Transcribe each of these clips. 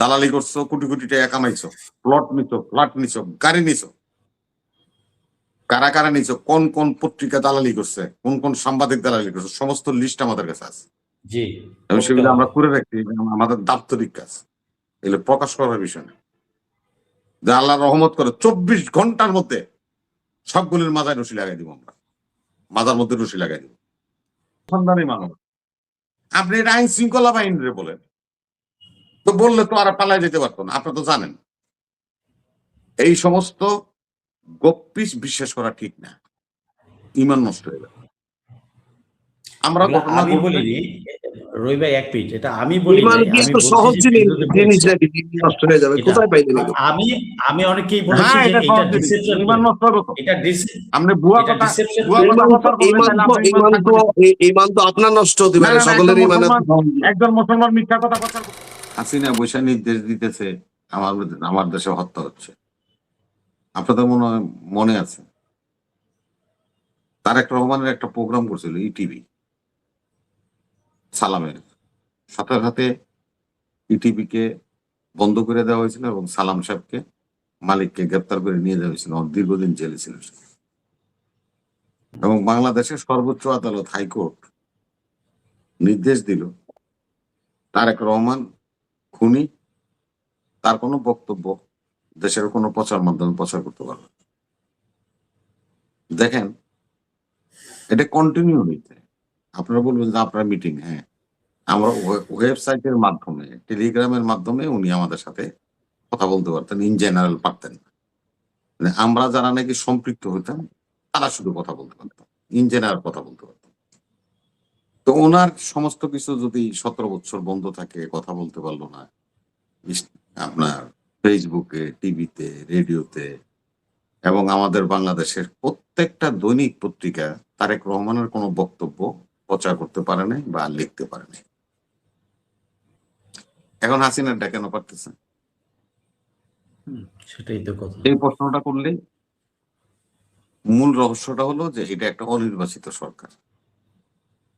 দালালি করছো, কোটি কোটি টাকা কামাইছো, প্লট নিছো, ফ্ল্যাট নিছো, গাড়ি নিছো, কারা কারা নিছো, কোন কোন পত্রিকা দালালি করছে, কোন কোন সাংবাদিক দালালি করছে, সমস্ত লিস্ট আমাদের কাছে আছে জি, এবং সেগুলো আমরা করে রাখছি। আমাদের দাপ্তরিক কাজ, এগুলো প্রকাশ করার বিষয় না। যে আল্লাহ রহমত করে 24 ঘন্টার মধ্যে সবগুলির মাথায় রশি লাগাই দিব, আমরা মাথার মধ্যে রশি লাগাই দিব। সন্ধানী মানব, আপনি এটা আইন শৃঙ্খলা বাহিনীরে বলেন, তো বললে তো আর পালায় যেতে পারতো না। আপনারা তো জানেন এই সমস্ত গপ্পিস বিশ্বাস করা ঠিক না, ইমান নষ্ট হয়ে যাবে। আমরা ঘটনা আমি ঘটলে বলিনি রবি ভাই, এক মিনিট, এটা আমি বলি নাই, আমি বলছি সহজ যে বিরোধী জিনিস বলছে। নাকি নষ্ট হয়ে যাবে, এটা কোথায় পাইলেন এগুলো? আমি অনেকেই বলেছি হ্যাঁ, যে এটা এটা সহজ জিনিস, ডিসেপশন, ইমান নষ্ট হবে তো। এটা আপনি ভুয়া কথা ডিসেপশন। ভুয়া কথা প্রচার করলে তাহলে আপনার ইমান থাকবে না। ইমান তো আপনার নষ্ট হতে না, পারে, না, না, সকলের ইমান। একজন মুসলমান মিথ্যা কথা প্রচার করছে। হাসিনা বৈশা নির্দেশ দিতেছে আমার দেশে হত্যা হচ্ছে। আপনাদের মনে আছে তারেক রহমানের একটা প্রোগ্রাম করছিল ইটিভি, সালামের সাথে সাথে ইটিভি কে বন্ধ করে দেওয়া হয়েছিল এবং সালাম সাহেবকে, মালিককে গ্রেপ্তার করে নিয়ে যাওয়া হয়েছিল। দীর্ঘদিন জেলে ছিল সে। এবং বাংলাদেশের সর্বোচ্চ আদালত হাইকোর্ট নির্দেশ দিল তারেক রহমান খুনি, তার কোনো বক্তব্য দেশের কোনো প্রচার মাধ্যমে প্রচার করতে পারবে না। দেখেন, এটা কন্টিনিউ হইতে, আপনারা বলবেন যে আপনার মিটিং, হ্যাঁ, আমরা ওয়েবসাইটের মাধ্যমে, টেলিগ্রামের মাধ্যমে উনি আমাদের সাথে কথা বলতে পারতেন, ইন জেনারেল পারতেন। মানে আমরা যারা নাকি সম্পৃক্ত হইতাম তারা শুধু কথা বলতে পারতাম, ইন জেনারেল কথা বলতে পারতাম। তো ওনার সমস্ত কিছু যদি 17 বছর বন্ধ থাকে, কথা বলতে পারলো না, আপনার ফেসবুকে, টিভিতে, রেডিওতে এবং আমাদের বাংলাদেশের প্রত্যেকটা দৈনিক পত্রিকা তারেক রহমানের কোনো বক্তব্য প্রচার করতে পারে নাই বা লিখতে পারে নাই। এখন হাসিনাটা কেন পারতেছে? সেটাই তো কথা। এই প্রশ্নটা করলে মূল রহস্যটা হলো যে এটা একটা অনির্বাচিত সরকার,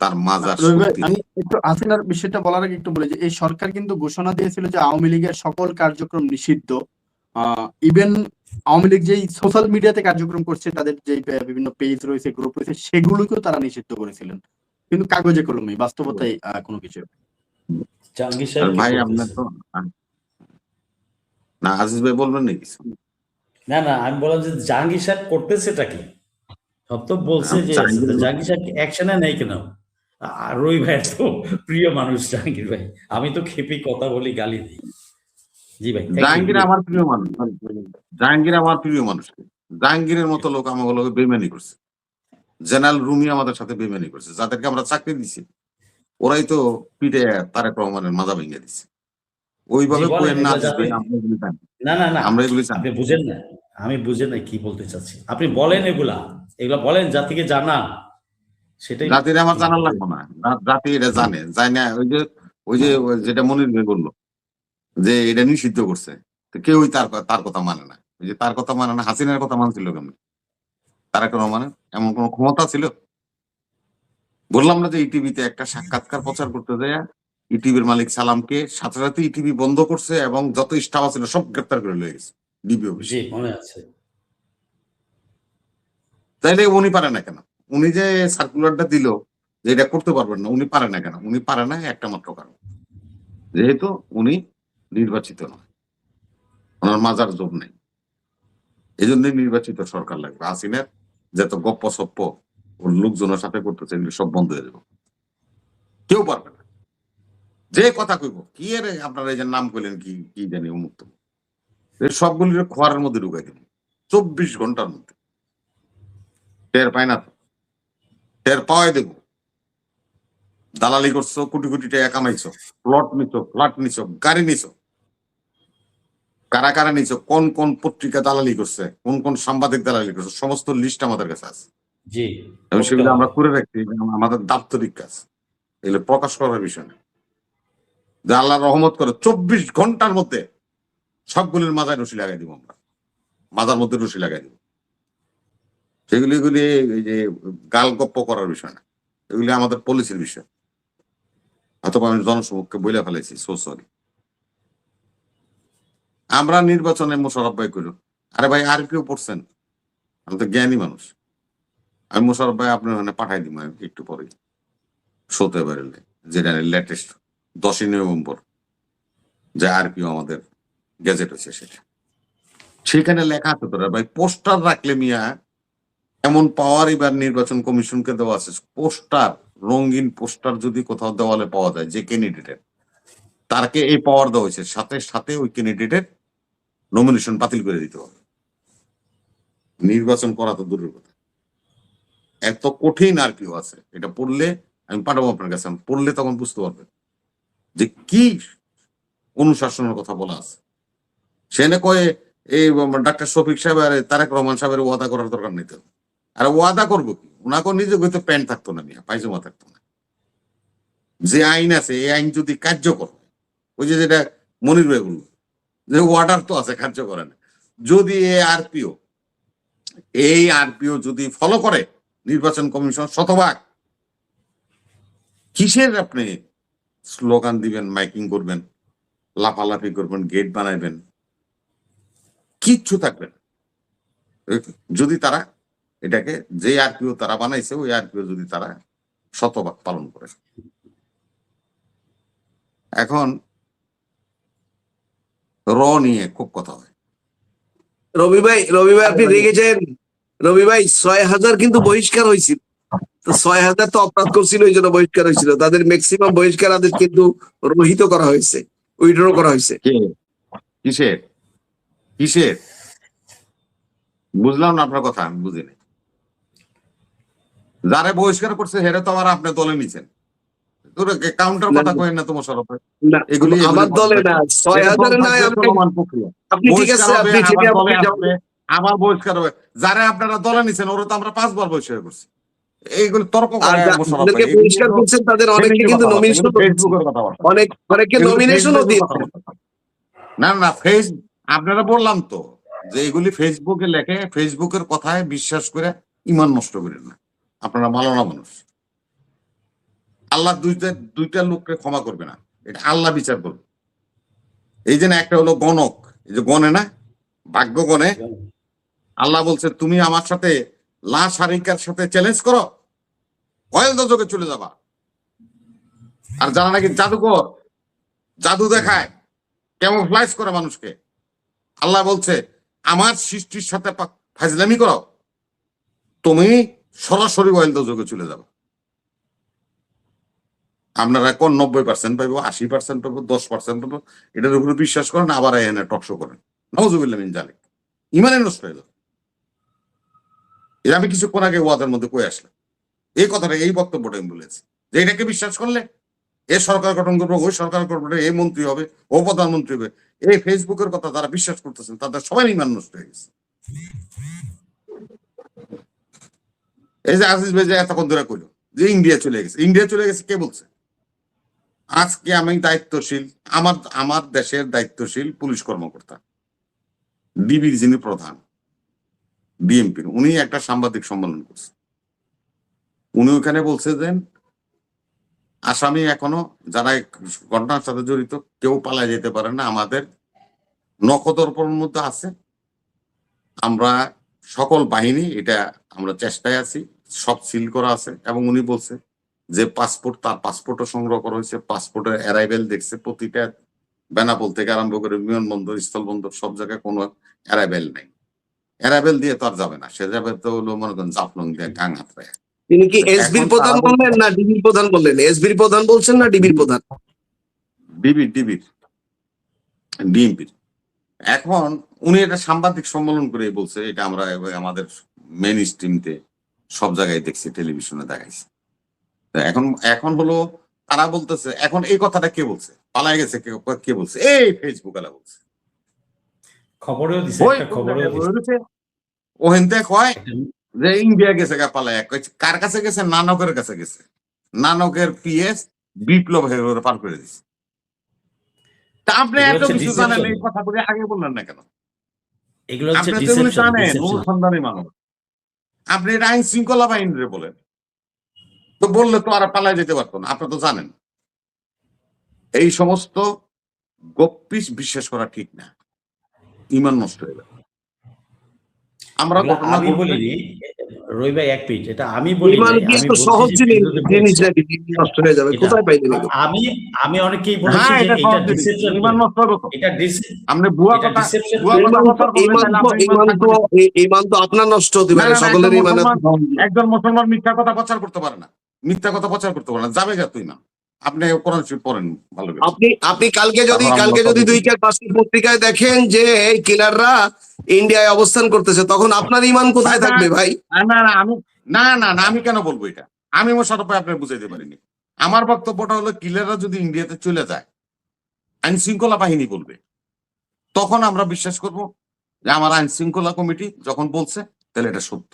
তার মাজার শক্তি। আমি একটু হাসিনার বিষয়টা বলার আগে একটু বলি যে এই সরকার কিন্তু ঘোষণা দিয়েছিল যে আওয়ামী লীগের সকল কার্যক্রম নিষিদ্ধ। ইভেন আওয়ামী লীগ যেই সোশ্যাল মিডিয়াতে কার্যক্রম করছে, তাদের যে বিভিন্ন পেজ রয়েছে, গ্রুপ রয়েছে, সেগুলোকেও তারা নিষিদ্ধ করেছিলেন, কিন্তু কাগজে কলমে, বাস্তবতায় কোনো কিছু। জাহাঙ্গীর আর সাহেব কি ভাই করতেছে? আপনার তো না, আজিজ ভাই বলবেন নাকি? না, আমি বললাম যে জাহাঙ্গীর সাহেব করতেছেটা কি? সব তো বলছে যে জাহাঙ্গীর সাহেব অ্যাকশনে নেই কেন? আর রবি ভাই তো প্রিয় মানুষ জাহাঙ্গীর ভাই, আমি তো খেপি কথা বলি, গালি দিই। জি ভাই, জাহাঙ্গীর আমার প্রিয় মানুষ, জাহাঙ্গীর আমার প্রিয় মানুষ। জাহাঙ্গীরের মতো লোক আমাকে লোক বেইমানি করছে, জেনারেল রুমি আমাদের সাথে বেইমানি করছে, যাদেরকে আমরা চাকরি দিছি ওরাই তো পিঠে তারেক রহমানের মাজা ভেঙে দিচ্ছে। ওইভাবে কোয়েন না দিবে, না আমরা এগুলি আপনি বুঝেন না, আমি বুঝেন না কি বলতে চাচ্ছি। আপনি বলেন এগুলা বলেন, জাতিকে জানান। সেটাই জাতির আমার জানার লাগবে না, জাতি এটা জানে, যায় না। ওই যে যেটা মনির ভাই বললো যে এটা নিষিদ্ধ করছে, তো কেউই তার কথা মানে না। ওই যে তার কথা মানে না, হাসিনার কথা মানছিল কেমন? তারেক রহমানের এমন কোন ক্ষমতা ছিল? বললাম না যে ইটিভিতে একটা সাক্ষাৎকার প্রচার করতে যায়, ইটিভির মালিক সালামকে সাথে সাথে ইটিভি বন্ধ করছে এবং যত স্টাফ ছিল সব গ্রেপ্তার করে লয়ে গেছে ডিবি অফিসে। মনে আছে। তাইলে উনি পারে না কেন? উনি যে সার্কুলারটা দিল যে এটা করতে পারবেন না, উনি পারে না কেন? উনি পারে না একটা মাত্র কারণ, যেহেতু উনি নির্বাচিত নয়, ওনার মাজার জোর নেই। এই জন্যই নির্বাচিত সরকার লাগবে। হাসিনার যত গপ্প সপ্প ওর লোকজনের সাথে করতেছে, এগুলো সব বন্ধ হয়ে যাবে, কেউ পারবে না। যে কথা কইব কি এর আপনারা এই যে নাম কইলেন কি কি জানি উন্মুক্ত, সবগুলির খোয়ারের মধ্যে ঢুকাই দেব 24 ঘন্টার মধ্যে। টের পায় না তো, টের পাওয়াই দেব। দালালি করছো, কোটি কোটি টাকা কামাইছো, প্লট নিছো, ফ্ল্যাট নিছো, গাড়ি নিছো, কারা কারা নিছো, কোন কোন পত্রিকা দালালি করছে, কোন কোন সাংবাদিক দালালি করছে, সমস্ত লিস্ট আমাদের কাছে আছে। জি, এবং সেগুলো আমরা করে রাখছি, আমাদের দাপ্তরিক কাজ, এগুলো প্রকাশ করার বিষয় না। যে আল্লাহ রহমত করে 24 ঘন্টার মধ্যে সবগুলির মাথায় রশি লাগাই দিব, আমরা মাথার মধ্যে রশি লাগাই দিব। সেগুলি এই যে গাল গপ্প করার বিষয় না, এগুলি আমাদের পলিসির বিষয়। অথবা আমি জনসমক্ষে বইলে ফেলাইছি, সো সরি। আমরা নির্বাচনে মোশাররফ ভাই কইল, আরে ভাই আর কেউ পড়ছেন, আমি তো জ্ঞানী মানুষ, আমি মোশাররফ ভাই আপনার ওখানে পাঠাই দিব একটু পরে শোতে বেরোলে, যেটা লেটেস্ট 10ই নভেম্বর যে আরপিও আমাদের গেজেট হয়েছে, সেখানে লেখা আছে তোরা ভাই, পোস্টার রাখলে মিয়া এমন পাওয়ার এবার নির্বাচন কমিশনকে দেওয়া আছে, পোস্টার, রঙিন পোস্টার যদি কোথাও দেওয়ালে পাওয়া যায় যে ক্যান্ডিডেটের, তারকে এই পাওয়ার দেওয়া হয়েছে, সাথে সাথে ওই ক্যান্ডিডেটের নমিনেশন বাতিল করে দিতে হবে। নির্বাচন করা তো দূরের কথা, এত কঠিন আর কেউ আছে, এটা পড়লে আমি পাঠাবো আপনার কাছে, পড়লে তখন বুঝতে পারবেন যে কি অনুশাসনের কথা বলা আছে। সেনে কয়ে এই ডাক্তার শফিক সাহেব আর তারেক রহমান সাহেবের ওয়াদা করার দরকার নেই তো, আর ওয়াদা করবো কি, ওনাকে নিজে হয়তো প্যান্ট থাকতো না, মিয়া পায়জামা থাকতো না। যে আইন আছে এই আইন যদি কার্যকর, ওই যে যেটা মনির ভাই বলল যে ওয়ার্ডার তো আছে, কার্য করে না, যদি এই আরপিও যদি ফলো করে নির্বাচন কমিশন শতভাগ, কিসের আপনি স্লোগান দিবেন, মাইকিং করবেন, লাফালাফি করবেন, গেট বানাইবেন, কিচ্ছু থাকবে না। যদি তারা এটাকে, যে আরপিও তারা বানাইছে ওই আরপিও যদি তারা শতভাগ পালন করে। এখন নিয়ে খুব কথা হয়। রবি ভাই আপনি রেগেছেন? রবি ভাই 6,000 কিন্তু বহিষ্কার হয়েছিল, তো 6,000 তো অপরাধ করছিল, এই জন্য বহিষ্কার হয়েছিল। তাদের ম্যাক্সিমাম বহিষ্কার আদেশ কিন্তু রহিত করা হয়েছে, উইথড্র করা হয়েছে। কিসের কিসের বুঝলাম না আপনার কথা, আমি বুঝিনি। যারা বহিষ্কার করছে হেরে তো আবার আপনি দলে নিছেন, কাউন্টার কথা কয়েন না তোমার সরফে, না, এগুলি আমার দলে না, 6,000 না, আপনি ঠিক আছে, আপনি সেটা আবার বহিষ্কার হবে। যারা আপনারা দলে নিছেন ওরা তো আমরা 5 বার বহিষ্কার করছি, এইগুলো তর্ক আর যাদেরকে বহিষ্কার করছেন তাদের অনেককে কিন্তু নমিনেশন, অনেককে নমিনেশনও দিয়েছে। না না, আপনারা বললাম তো যে এগুলি ফেসবুকে লেখে, ফেসবুকের কথায় বিশ্বাস করে ইমান নষ্ট করেন না, আপনারা ভালো না মানুষ। আল্লাহ দুইটা লোককে ক্ষমা করবে না, এটা আল্লাহ বিচার করবে। এই যে না, একটা হলো গণক, এই যে গণে না, ভাগ্য গণে, আল্লাহ বলছে তুমি আমার সাথে লাশ হারিকার সাথে চ্যালেঞ্জ করো, কয়েল দশকে চলে যাবা। আর যারা নাকি জাদুকর, জাদু দেখায়, কেমন ফ্লাইস করে মানুষকে, আল্লাহ বলছে আমার সৃষ্টির সাথে ফাজলামি করো, তুমি সরাসরি ওয়েল দশকে চলে যাবে। আপনারা কোন 90% পাইবো, 80% পাইবো, 10% পাইবো, এটার উপরে বিশ্বাস করেন, আবার এখানে টকশো করেন, নাউজুবিল্লাহ মিন জালিক, ইমানে নষ্ট হয়ে যাবে। আমি কিছুক্ষণ আগে ওয়াদের মধ্যে কয়ে আসলাম এই কথাটা, এই বক্তব্যটা আমি বলেছি যে এটাকে বিশ্বাস করলে এ সরকার গঠন করবে, ওই সরকার করবে, এই মন্ত্রী হবে, ও প্রধানমন্ত্রী হবে। এই ফেসবুকের কথা যারা বিশ্বাস করতেছেন তাদের সবাই ইমান নষ্ট হয়ে গেছে। এই যে আজিজ ভাই যে এতক্ষণ ধরে কইল যে ইন্ডিয়া চলে গেছে, ইন্ডিয়া চলে গেছে, কে বলছে? আজকে আমি দায়িত্বশীল, আমার দেশের দায়িত্বশীল পুলিশ কর্মকর্তা, ডিবির যিনি প্রধান, ডিএমপির, উনি একটা সাংবাদিক সম্মেলন করছে, উনি ওখানে বলছে যে আসামি এখনো যারা ঘটনার সাথে জড়িত কেউ পালায় যেতে পারে না, আমাদের নখদর্পণের মধ্যে আছে, আমরা সকল বাহিনী এটা আমরা চেষ্টায় আছি, সব সিল করা আছে। এবং উনি বলছে যে পাসপোর্ট, তার পাসপোর্টও সংগ্রহ করা হয়েছে, পাসপোর্টের অ্যারাইভেল দেখছে, প্রতিটা বেনাপোল থেকে আরম্ভ করে বিমানবন্দর, স্থলবন্দর, সব জায়গায় কোনো অ্যারাইভেল নাই। অ্যারাইভেল দিয়ে তো আর যাবে না, সে যাবে তো হলো মনে করেন জাফলং দিয়ে গাং হাতড়ায়। তিনি কি এসবির প্রধান বললেন না ডিবির প্রধান বললেন? এসবির প্রধান বলছেন না ডিবির প্রধান? ডিএমপির। এখন উনি এটা সাংবাদিক সম্মেলন করে বলছে, এটা আমরা আমাদের মেইন স্ট্রিমতে সব জায়গায় দেখছি, টেলিভিশনে দেখাইছে। এখন হলো তারা বলতেছে, এখন এই কথাটা কে বলছে, পালাই গেছে কে বলছে? এই ফেসবুক আলা বলছে, খবরেও দিছে, একটা খবরেও দিছে। ওহেনতে কয় যে ইন্ডিয়া গেছে গা পালাই, কার কাছে গেছে? নানকের কাছে গেছে, নানকের পিএস বিপ্লব হয়ে পার করে দিচ্ছে। তা আপনি এত কিছু জানেন, এই কথা বলে আগে বললেন না কেন? এগুলো হচ্ছে আপনি তো জানেন, অনুসন্ধানী মানুষ, আপনি এটা আইন শৃঙ্খলা বাহিনীরে বলেন, তো বললে তো আর পালায় যেতে পারতো না। আপনি তো জানেন এই সমস্ত গপ্পিস বিশ্বাস করা ঠিক না। ইমান নষ্ট হয়ে যাবে। আমরা এগুলা ঘটনা আমি ঘটলে বলিনি, রবি ভাই এক মিনিট, এটা আমি বলি ইমান নাই, কি আমি এত বলছি সহজ যে জিনিস বিরোধী জিনিস বলছে। নাকি নষ্ট হয়ে যাবে? এটা কোথায় পাইলেন এগুলো? আমি আমি অনেকেই বলেছি হ্যাঁ, যে এটা এটা সহজ জিনিস, ডিসেপশন, ইমান নষ্ট হবে তো। এটা আপনি ভুয়া এটা কথা ডিসেপশন ভুয়া কথা প্রচার করবেন, তাহলে আপনার ইমান থাকবে না। ইমান তো আপনার নষ্ট হতে না পারে, না না, সকলের ইমান এত সহজ না। একজন মুসলমান মিথ্যা কথা প্রচার করতে পারে না, মিথ্যা কথা প্রচার করতে পারে না, যাবে গা তুই না। আপনি কোরআন শরীফ পড়েন ভালো করে, আপনি আপনি কালকে তারপর আমরা যদি কথা বলবো। 2-4-5টি পত্রিকায় দেখেন যে এই কিলাররা ইন্ডিয়ায় অবস্থান করতেছে, তখন আপনার ইমান কোথায় থাকবে ভাই? না না আমি না না না আমি কেন বলবো এটা? আমি মোশাররফ ভাই আপনার বুঝাইতে পারিনি। আমার বক্তব্যটা হলো, কিলাররা যদি ইন্ডিয়াতে চলে যায়, আইন শৃঙ্খলা বাহিনী বলবে, তখন আমরা বিশ্বাস করব যে আমার আইন শৃঙ্খলা কমিটি যখন বলছে, তাহলে এটা সত্য।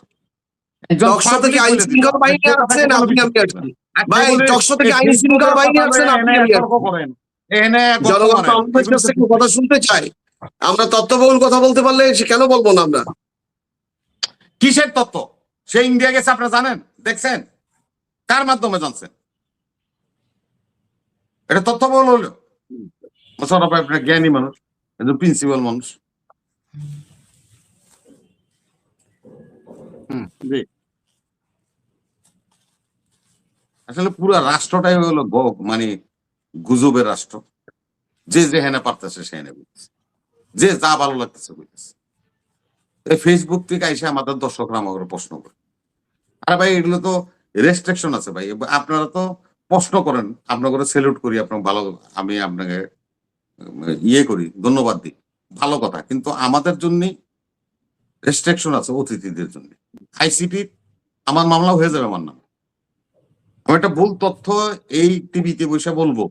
একজন টকশো থেকে public আইন বলে দিল, শৃঙ্খলা আপনি বাহিনী সে কথাকে আসছেন, কেন আপনি বিশ্বাস আমি করবেন? আসছি। আপনি ভাই বলে টকশো থেকে এই আইন ফেসবুকের শৃঙ্খলা বাহিনী কথা আসছেন, বলে আপনি এনে আমি তর্ক আসছি। করেন, এনে গল্প জনগণ তো করেন, আমাদের এগুলো কাছ তো থেকে ঠিক কথা না। শুনতে চাই। আমরা তত্ত্ববহুল কথা বলতে পারলে সে কেন বলবো না আমরা? কিসের তত্ত্ব? সে ইন্ডিয়া গেছে, আপনারা জানেন, দেখছেন? কার মাধ্যমে জানছেন? এটা তথ্য বল হলো। মোশাররফ ভাই আপনার জ্ঞানী মানুষ, একজন প্রিন্সিপাল মানুষ। জি। আসলে পুরো রাষ্ট্রটাই হলো মানে গুজবের রাষ্ট্র। যে যেখানে পারতেছে সেখানে বলতেছে, যে যা ভালো লাগতেছে বলতেছে। এই ফেসবুক থেকে এসে আমাদের দর্শকরা আমাকে প্রশ্ন করে, আরে ভাই এগুলো তো রেস্ট্রিকশন আছে ভাই, আপনারা তো প্রশ্ন করেন, আপনাকে স্যালুট করি, আপনার ভালো, আমি আপনাকে ইয়ে করি, ধন্যবাদ দিই, ভালো কথা, কিন্তু আমাদের জন্য রেস্ট্রিকশন আছে অতিথিদের জন্য। আইসিটি আমার মামলা হয়ে যাবে আমার নাম। আমি একটা ভুল তথ্য এই টিভিতে বসে বলবো,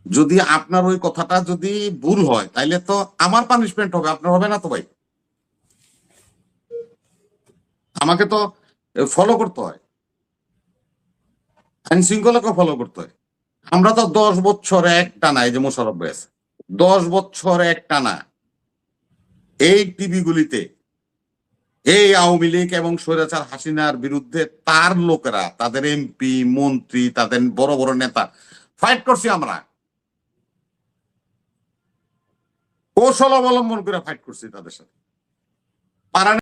যদি আপনার ওই কথাটা যদি ভুল হয়, তাইলে তো আমার পানিশমেন্ট হবে, আপনার হবে না তো ভাই। আমাকে তো ফলো করতে হয়, আইন শৃঙ্খলাকে ফলো করতে হয়। আমরা তো 10 বছর এক টানা, এই যে মোশাররফ ভাই আছে, 10 বছর এক টানা এই টিভি গুলিতে এই আওয়ামী লীগ এবং স্বৈরাচার হাসিনার বিরুদ্ধে তার লোকেরা, তাদের এমপি মন্ত্রী, তাদের বড় বড় নেতা ফাইট করছি আমরা, কৌশল অবলম্বন করে ফাইট করছি তাদের সাথে। পারা